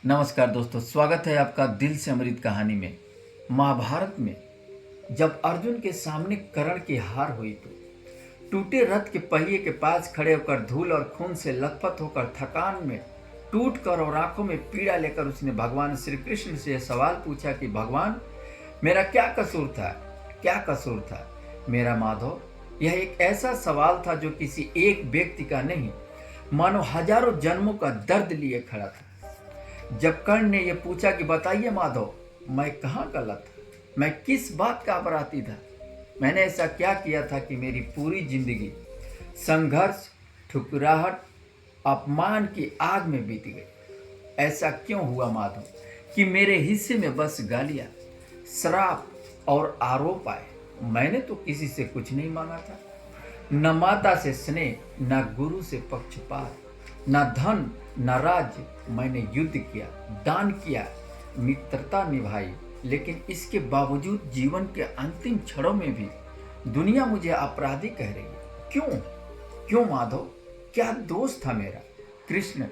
नमस्कार दोस्तों, स्वागत है आपका दिल से अमृत कहानी में। महाभारत में जब अर्जुन के सामने कर्ण की हार हुई तो टूटे रथ के पहिए के पास खड़े होकर धूल और खून से लथपथ होकर थकान में टूट कर और आंखों में पीड़ा लेकर उसने भगवान श्री कृष्ण से यह सवाल पूछा कि भगवान, मेरा क्या कसूर था? क्या कसूर था मेरा माधव? यह एक ऐसा सवाल था जो किसी एक व्यक्ति का नहीं, मानो हजारों जन्मों का दर्द लिए खड़ा था। जब कर्ण ने यह पूछा कि बताइए माधव, मैं कहाँ गलत था? मैं किस बात का अपराधी था? मैंने ऐसा क्या किया था कि मेरी पूरी जिंदगी संघर्ष, ठुकराहट, अपमान की आग में बीत गई? ऐसा क्यों हुआ माधव कि मेरे हिस्से में बस गालियाँ, श्राप और आरोप आए? मैंने तो किसी से कुछ नहीं मांगा था, न माता से स्नेह, न गुरु से पक्षपात, न धन न राज्य। मैंने युद्ध किया, दान किया, मित्रता निभाई, लेकिन इसके बावजूद जीवन के अंतिम क्षणों में भी दुनिया मुझे अपराधी कह रही है। क्यों? क्यों माधव? क्या दोष था मेरा? कृष्ण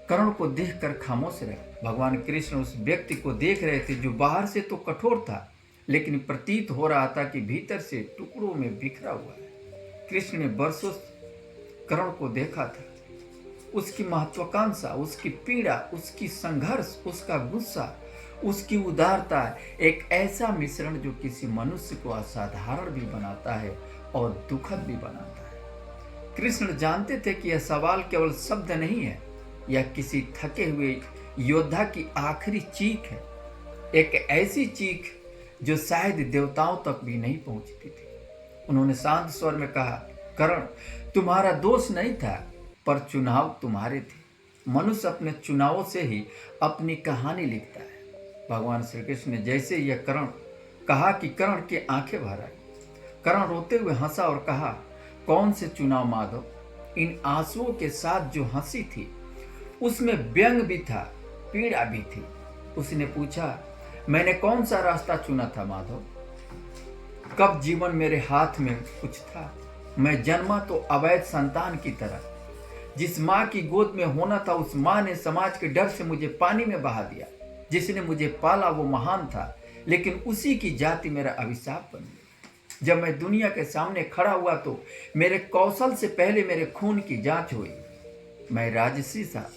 कर्ण को देखकर खामोश रहे। भगवान कृष्ण उस व्यक्ति को देख रहे थे जो बाहर से तो कठोर था, लेकिन प्रतीत हो रहा था कि भीतर से टुकड़ों में बिखरा हुआ है। कृष्ण ने बरसों कर्ण को देखा था, उसकी महत्वाकांक्षा, उसकी पीड़ा, उसकी संघर्ष, उसका गुस्सा, उसकी उदारता, एक ऐसा मिश्रण जो किसी मनुष्य को असाधारण भी बनाता है और दुखद भी बनाता है। कृष्ण जानते थे कि यह सवाल केवल शब्द नहीं है, यह किसी थके हुए योद्धा की आखिरी चीख है, एक ऐसी चीख जो शायद देवताओं तक भी नहीं पहुंचती थी। उन्होंने शांत स्वर में कहा, कर्ण, तुम्हारा दोष नहीं था, पर चुनाव तुम्हारे थे। मनुष्य अपने चुनावों से ही अपनी कहानी लिखता है। भगवान श्री कृष्ण ने जैसे यह कर्ण कहा कि कर्ण की आंखें भर आई। कर्ण रोते हुए हंसा और कहा, कौन से चुनाव माधव? इन आंसुओं के साथ जो हंसी थी उसमें व्यंग भी था, पीड़ा भी थी। उसने पूछा, मैंने कौन सा रास्ता चुना था माधव? कब जीवन मेरे हाथ में कुछ था? मैं जन्मा तो अवैध संतान की तरह। जिस माँ की गोद में होना था उस माँ ने समाज के डर से मुझे पानी में बहा दिया। जिसने मुझे पाला वो महान था, लेकिन उसी की जाति मेरा अभिशाप बन गई। जब मैं दुनिया के सामने खड़ा हुआ तो मेरे कौशल से पहले मेरे खून की जांच हुई। मैं राजसी था,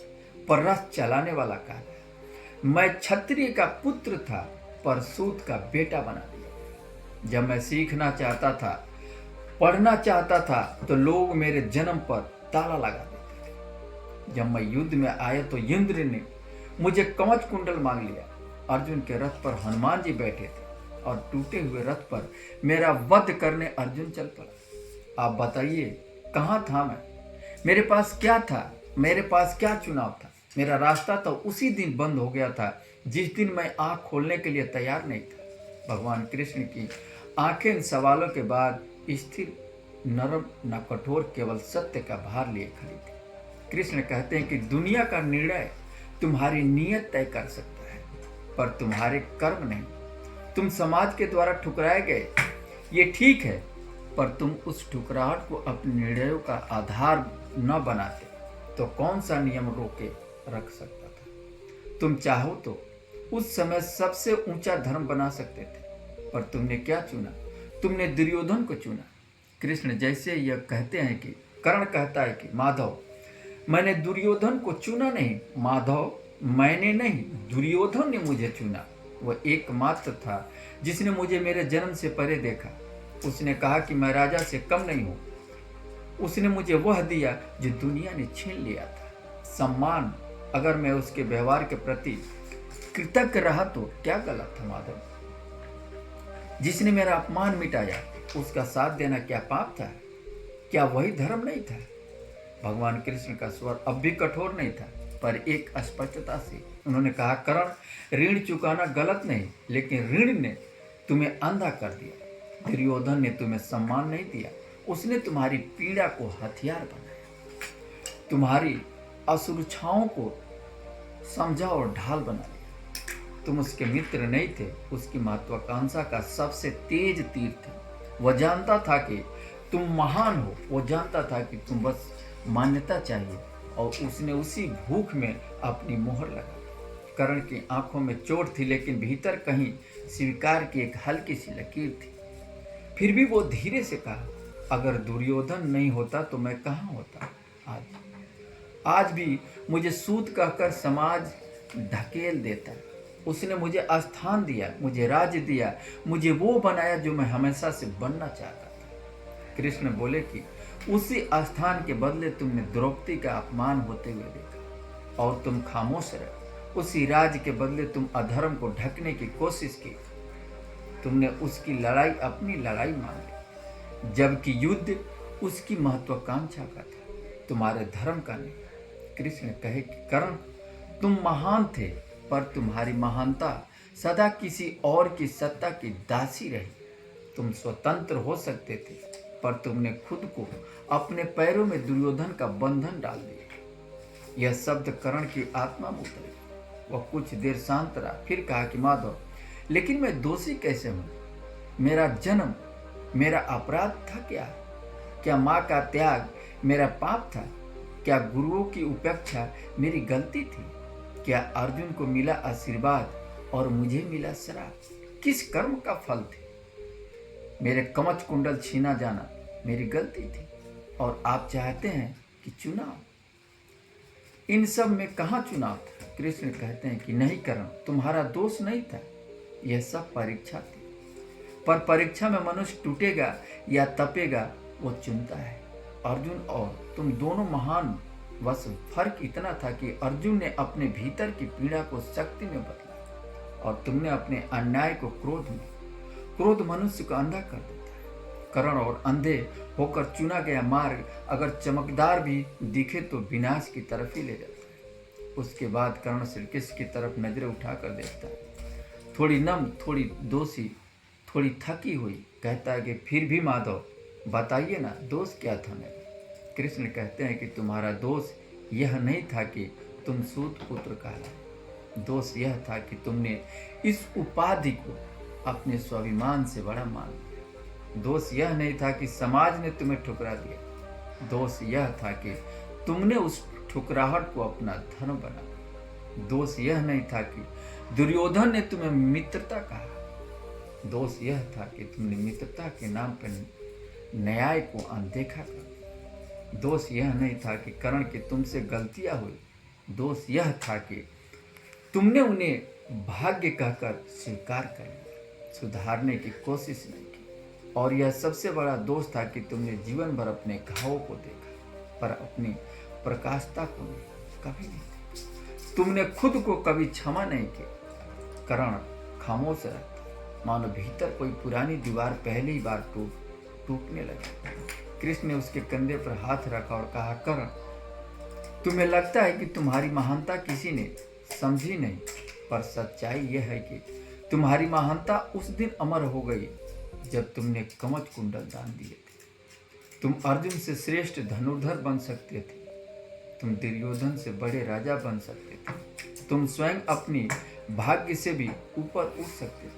पर रथ चलाने वाला कहलाया। मैं क्षत्रिय का पुत्र था, पर सूत का बेटा बना दिया। जब मैं सीखना चाहता था, पढ़ना चाहता था, तो लोग मेरे जन्म पर ताला लगा देते। जब मैं युद्ध में आया तो इंद्र ने मुझे कवच कुंडल मांग लिया। अर्जुन के रथ पर हनुमान जी बैठे थे और टूटे हुए रथ पर मेरा वध करने अर्जुन चल पड़ा। आप बताइए, कहाँ था मैं? मेरे पास क्या था? मेरे पास क्या चुनाव था? मेरा रास्ता तो उसी दिन बंद हो गया था जिस दिन मैं आंख खोलने के लिए तैयार नहीं था। भगवान कृष्ण की आंखें इन सवालों के बाद स्थिर, नरम, न कठोर, केवल सत्य का भार लिए खड़ी थी। कृष्ण कहते हैं कि दुनिया का निर्णय तुम्हारी नीयत तय कर सकता है, पर तुम्हारे कर्म नहीं। तुम समाज के द्वारा ठुकराए गए, ये ठीक है, पर तुम उस ठुकराहट को अपने निर्णयों का आधार न बनाते तो कौन सा नियम रोके रख सकता था? तुम चाहो तो उस समय सबसे ऊंचा धर्म बना सकते थे, पर तुमने क्या चुना? तुमने दुर्योधन को चुना। कृष्ण जैसे यह कहते हैं कि कर्ण कहता है कि माधव, मैंने दुर्योधन को चुना नहीं। माधव, मैंने नहीं, दुर्योधन ने मुझे चुना। वह एकमात्र था जिसने मुझे मेरे जन्म से परे देखा। उसने कहा कि मैं राजा से कम नहीं हूँ। उसने मुझे वह दिया जो दुनिया ने छीन लिया था, सम्मान। अगर मैं उसके व्यवहार के प्रति कृतज्ञ रहा तो क्या गलत था माधव? जिसने मेरा अपमान मिटाया, उसका साथ देना क्या पाप था? क्या वही धर्म नहीं था? भगवान कृष्ण का स्वर अब भी कठोर नहीं था, पर एक स्पष्टता से उन्होंने कहा, कर्ण, ऋण चुकाना गलत नहीं, लेकिन ऋण ने तुम्हें अंधा कर दिया। दुर्योधन ने तुम्हें सम्मान नहीं दिया, उसने तुम्हारी पीड़ा को हथियार बनाया, तुम्हारी असुरक्षाओं को समझा और ढाल बना लिया। तुम उसके मित्र नहीं थे, उसकी महत्वाकांक्षा का सबसे तेज तीर थे। वह जानता था कि तुम महान हो, वो जानता था कि तुम बस मान्यता चाहिए, और उसने उसी भूख में अपनी मोहर लगा दी। कर्ण की आंखों में चोट थी, लेकिन भीतर कहीं स्वीकार की एक हल्की सी लकीर थी। फिर भी वो धीरे से कहा, अगर दुर्योधन नहीं होता तो मैं कहाँ होता। आज भी मुझे सूत कहकर समाज ढकेल देता। उसने मुझे स्थान दिया, मुझे राज्य दिया, मुझे वो बनाया जो मैं हमेशा से बनना चाहता था। कृष्ण बोले कि उसी स्थान के बदले तुमने द्रौपदी का अपमान होते हुए देखा और तुम खामोश रहे। उसी राज्य के बदले तुम अधर्म को ढकने की कोशिश की। तुमने उसकी लड़ाई अपनी लड़ाई मान ली, जबकि युद्ध उसकी महत्वाकांक्षा का था, तुम्हारे धर्म का नहीं। कृष्ण कहे कि कर्ण, तुम महान थे, पर तुम्हारी महानता सदा किसी और की सत्ता की दासी रही। तुम स्वतंत्र हो सकते थे, पर तुमने खुद को अपने पैरों में दुर्योधन का बंधन डाल दिया। यह शब्द कर्ण की आत्मा में उतरे। वह कुछ देर शांत रहा, फिर कहा कि माधव, लेकिन मैं दोषी कैसे हूँ? मेरा जन्म मेरा अपराध था क्या? क्या माँ का त्याग मेरा पाप था? क्या गुरुओं की उपेक्षा मेरी गलती थी? क्या अर्जुन को मिला आशीर्वाद और मुझे मिला श्राप? किस कर्म का फल थे? मेरे कवच कुंडल छीना जाना मेरी गलती थी, और आप चाहते हैं कि चुनाव? इन सब में कहाँ चुनाव था? कृष्ण कहते हैं कि नहीं कर्ण, तुम्हारा दोष नहीं था, यह सब परीक्षा थी। पर परीक्षा में मनुष्य टूटेगा या तपेगा वो चुनता है। अर्जुन और तुम दोनों महान, बस फर्क इतना था कि अर्जुन ने अपने भीतर की पीड़ा को शक्ति में बदला और तुमने अपने अन्याय को क्रोध में। क्रोध मनुष्य को अंधा कर देता है। कर्ण और अंधे होकर चुना गया मार्ग अगर चमकदार भी दिखे तो विनाश की तरफ ही ले जाता है। उसके बाद कर्ण श्री कृष्ण की तरफ नजरें उठाकर देखता है, थोड़ी नम, थोड़ी दोषी, थोड़ी थकी हुई। कहता है कि फिर भी माधव बताइए ना, दोष क्या था मेरा? कृष्ण कहते हैं कि तुम्हारा दोष यह नहीं था कि तुम सूत पुत्र कहलाए। दोष यह था कि तुमने इस उपाधि को अपने स्वाभिमान से बड़ा मान लिया। दोष यह नहीं था कि समाज ने तुम्हें ठुकरा दिया। दोष यह था कि तुमने उस ठुकराहट को अपना धर्म बना लिया। दोष यह नहीं था कि दुर्योधन ने तुम्हें मित्रता कहा। दोष यह था कि तुमने मित्रता के नाम पर न्याय को अनदेखा कर दिया। दोष यह नहीं था कि कर्ण की तुमसे गलतियां हुई। दोष यह था कि तुमने उन्हें भाग्य कहकर स्वीकार कर लिया, सुधारने की कोशिश नहीं की। और यह सबसे बड़ा दोष था कि तुमने जीवन भर अपने घावों को देखा, पर अपनी प्रकाशता को नहीं, कभी नहीं देखा। तुमने खुद को कभी क्षमा नहीं किया। कर्ण खामोश रहता, मानो भीतर कोई पुरानी दीवार पहली ही बार टूटने लगी। कृष्ण ने उसके कंधे पर हाथ रखा और कहा, कर्ण, तुम्हें लगता है कि तुम्हारी महानता किसी ने समझी नहीं, पर सच्चाई यह है कि तुम्हारी महानता उस दिन अमर हो गई जब तुमने कवच कुंडल दान दिए थे। तुम अर्जुन से श्रेष्ठ धनुर्धर बन सकते थे। तुम दुर्योधन से बड़े राजा बन सकते थे। तुम स्वयं अपनी भाग्य से भी ऊपर उठ सकते थे,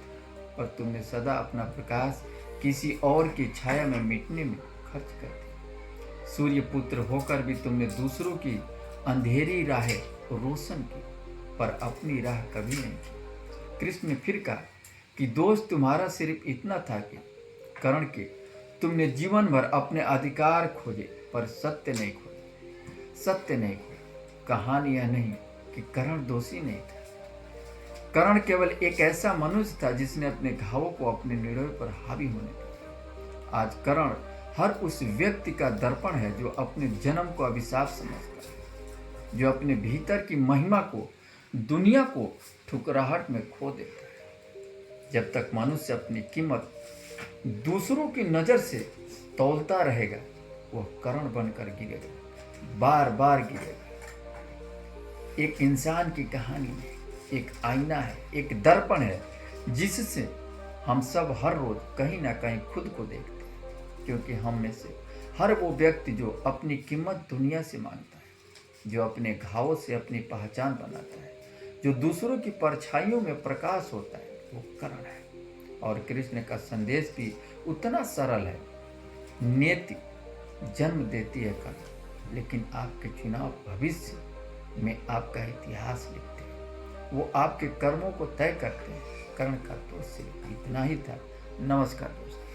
पर तुमने सदा अपना प्रकाश किसी और की छाया में मिटने में खर्च कर दिया। सूर्य पुत्र होकर भी तुमने दूसरों की अंधेरी राहें रोशन की, पर अपनी राह कभी नहीं की। कृष्ण ने फिर कहा कि दोष तुम्हारा सिर्फ इतना था कि कर्ण के तुमने जीवन भर अपने अधिकार खोजे, पर सत्य नहीं खोजे। सत्य नहीं खोजे। कहानी यह नहीं कि कर्ण दोषी नहीं था। कर्ण केवल एक ऐसा मनुष्य था जिसने अपने घावों को अपने निर्णय पर हावी होने दिया। आज कर्ण हर उस व्यक्ति का दर्पण है जो अपने जन्म को अभिशाप समझता है, जो अपने भीतर की महिमा को, दुनिया को ठुकराहट में खो देता है। जब तक मनुष्य अपनी कीमत दूसरों की नजर से तौलता रहेगा, वह कर्ण बनकर गिरेगा, बार बार गिरेगा। एक इंसान की कहानी में एक आईना है, एक दर्पण है, जिससे हम सब हर रोज कहीं ना कहीं खुद को देखते हैं। क्योंकि हम में से हर वो व्यक्ति जो अपनी कीमत दुनिया से मांगता है, जो अपने घावों से अपनी पहचान बनाता है, जो दूसरों की परछाइयों में प्रकाश होता है, वो कर्ण है। और कृष्ण का संदेश भी उतना सरल है। नियति जन्म देती है कर्ण, लेकिन आपके चुनाव भविष्य में आपका इतिहास लिखते हैं। वो आपके कर्मों को तय करते हैं। कर्ण का तो सिर्फ इतना ही था। नमस्कार दोस्तों।